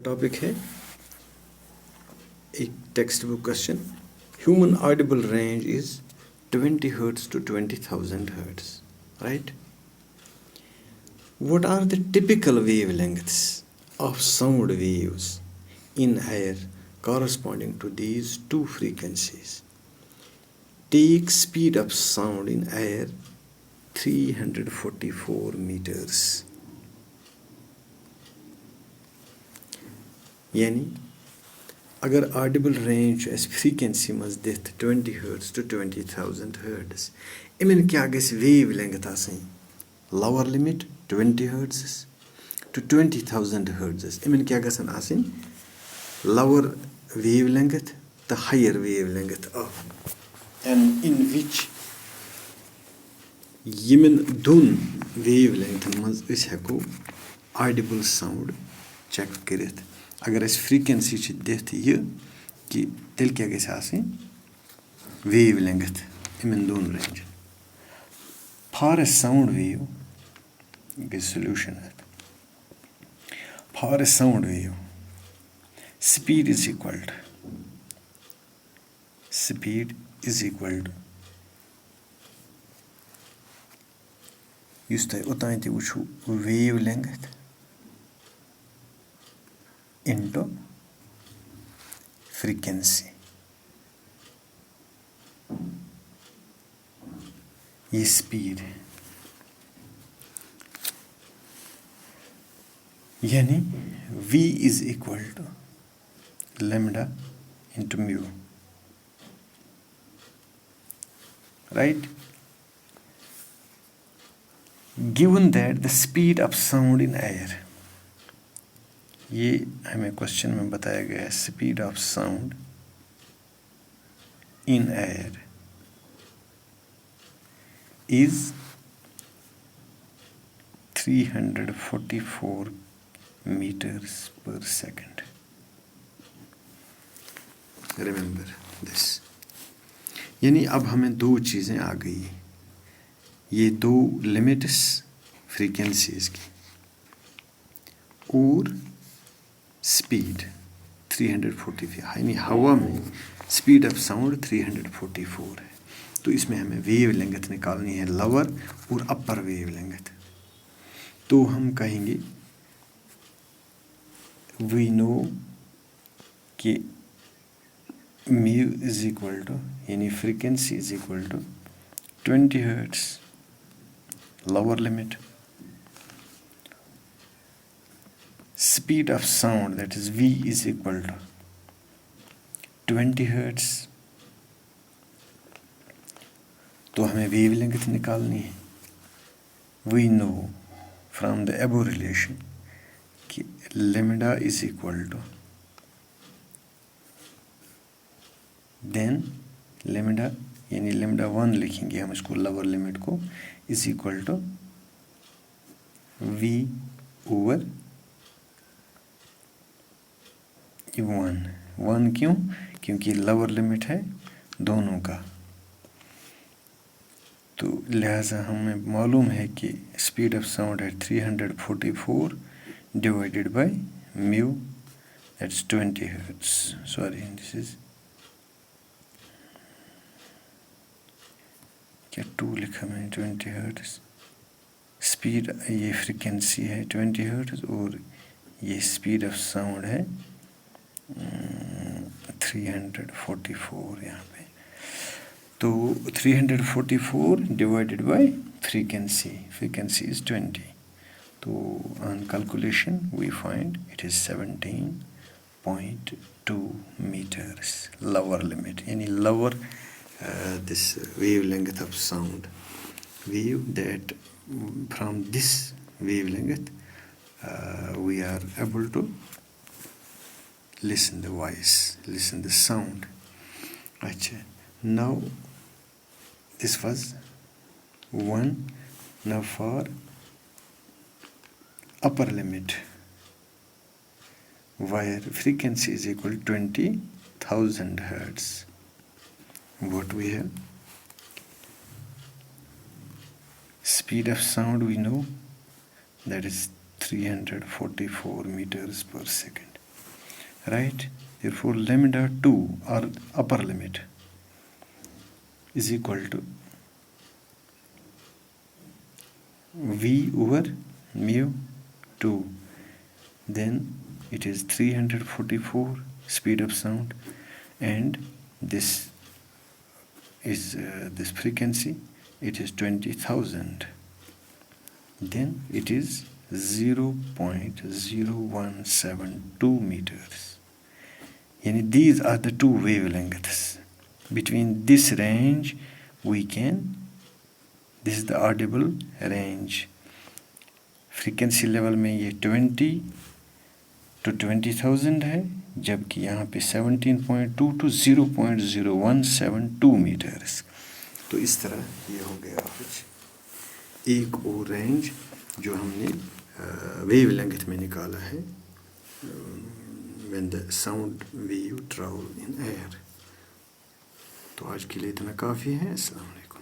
Topic है एक text book question. Human audible range is 20 hertz to 20,000 hertz, right? What are the typical wavelengths of sound waves in air corresponding to these two frequencies? Take speed of sound in air 344 meters. यानी अगर Audible range अस frequency मज दिथ 20 hertz to 20,000 hertz इमन क्या गस wave length आसनी lower limit 20 hertz to 20,000 hertz इमन क्या गसन आसनी लोअर वेव लेंथ तो higher wave length of and in which यमन दोन वेव लेंथ मज अस हेको ऑडिबल साउंड चेक करित. अगर अस फ्रीक्वेंसी दिथ यह कि तेल क्या गस आसनी वेव लेंथ इमन दोन range for a sound wave गई solution for a sound wave speed is equal to युस तुम ओतान ते वुचो वेव लेंथ into frequency. ये स्पीड यानी v is equal to lambda into mu, right? Given that the speed of sound in air, ये हमें क्वेश्चन में बताया गया है speed of sound in air is 344 meters per second. Remember this. यानी अब हमें दो चीज़ें आ गई, ये दो लिमिट्स फ्रीक्वेंसीज की और स्पीड 344 यानी हवा में स्पीड ऑफ साउंड 344 है. तो इसमें हमें वेव लेंथ निकालनी है लोअर और अपर वेव लेंथ. तो हम कहेंगे वी नो कि म्यू इज इक्वल टू यानी frequency is equal to 20 hertz lower limit, speed of sound that is v is equal to 20 hertz. तो हमें वेव लेंथ निकालनी है. we know from the above relation कि lambda is equal to then lambda यानी lambda 1 लिखेंगे हम इसको lower limit को is equal to v over 1 क्यों? क्योंकि लोअर लिमिट है दोनों का. तो लिहाजा हमें मालूम है कि स्पीड ऑफ साउंड है 344 divided by mu that's 20 hertz. Sorry this is क्या 2 लिखा मैंने 20 हर्ट्ज. स्पीड ये फ्रीक्वेंसी है 20 हर्ट्ज और ये स्पीड ऑफ साउंड है 344 यहाँ पे. तो 344 डिवाइडेड बाय फ्रीक्वेंसी इज 20. तो on calculation we find it is 17.2 meters lower limit यानी lower this wave length of sound wave that from this wave length we are able to listen the voice, listen the sound. Achha. Now this was 1. Now for upper limit where frequency is equal to 20,000 hertz. What we have? Speed of sound we know that is 344 meters per second. right? Therefore lambda 2 or upper limit is equal to V over mu 2. Then it is 344 speed of sound, and this is this frequency, it is 20,000. Then it is 0.0172 meters. And these are the two wavelengths. Between this range this is the audible range. Frequency level में ये 20 to 20,000 है, जबकि यहाँ पे 17.2 to 0.0172 metres. तो इस तरह ये हो गया आज एक और रेंज जो हमने वेवलेंथ में निकाला है when the sound wave travel in air. तो आज के लिए इतना काफ़ी है. अस्सलाम वालेकुम.